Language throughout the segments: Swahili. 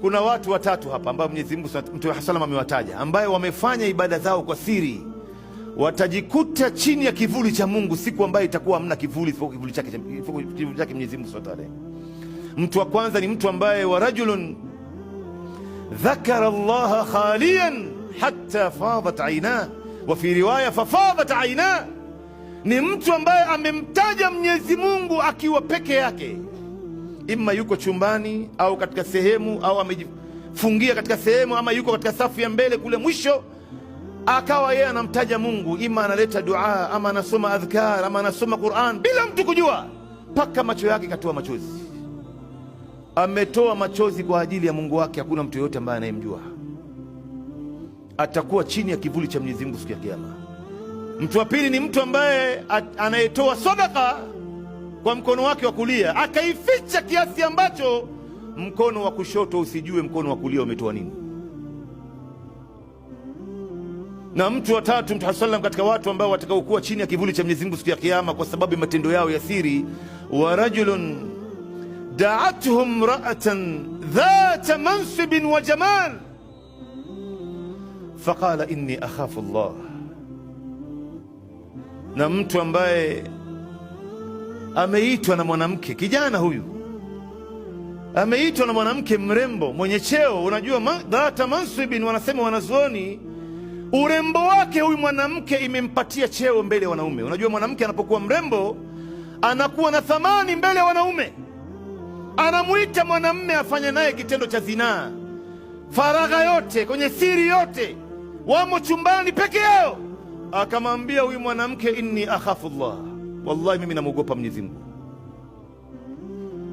Kuna watu watatu hapa ambao Mwenyezi Mungu Mtume sallam amewataja, ambaye wamefanya ibada zao kwa siri, watajikuta chini ya kivuli cha Mungu siku ambayo itakuwa hamna kivuli isipokuwa kivuli chake Mwenyezi Mungu Subhanahu wa Ta'ala. Mtu wa kwanza ni mtu ambaye wa rajulun dhakara Allah khaliyan hatta fadat aina, wa fi riwaya fafadat aina. Ni mtu ambaye amemtaja Mwenyezi Mungu akiwa peke yake, ima yuko chumbani au katika sehemu, au amejifungia katika sehemu, ama yuko katika safu ya mbele kule mwisho, akawa yeye anamtaja Mungu, ima analeta dua, ama anasoma adhkar, ama anasoma Qur'an bila mtu kujua, mpaka macho yake katoa machozi. Ametoa machozi kwa ajili ya Mungu wake. Hakuna mtu yoyote ambaye anayemjua. Atakuwa chini ya kivuli cha Mwenyezi Mungu siku ya Kiyama. Mtu wa pili ni mtu ambaye anayetoa sadaka kwa mkono wake wa kulia, akaificha kiasi ambacho mkono wa kushoto usijue mkono wa kulia umetoa nini. Na mtu wa tatu, Mtume sallam, katika watu ambao watakaokuwa chini ya kivuli cha Mwenyezi Mungu siku ya Kiyama kwa sababu ya matendo yao ya siri, wa rajulun da'atuhum ra'atan dhata mansibin wa jamal faqala inni akhafu Allah. Na mtu ambaye ameitwa na mwanamke, kijana huyu ameitwa na mwanamke mrembo mwenye cheo. Unajua dhata mansibin, wanasema wanazuoni, urembo wake huyu mwanamke imempatia cheo mbele ya wanaume. Unajua mwanamke anapokuwa mrembo anakuwa na thamani mbele ya wanaume. Anamuita mwanamme afanye naye kitendo cha zinaa, faragha yote, kwenye siri yote, wamo chumbani peke yao, akamwambia huyu mwanamke, inni akhafu Allah, wallahi mimi namuogopa Mwenyezi Mungu.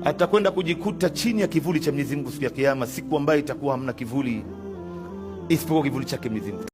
Atakwenda kujikuta chini ya kivuli cha Mwenyezi Mungu siku ya Kiyama, siku ambayo itakuwa hamna kivuli isipokuwa kivuli chake Mwenyezi Mungu.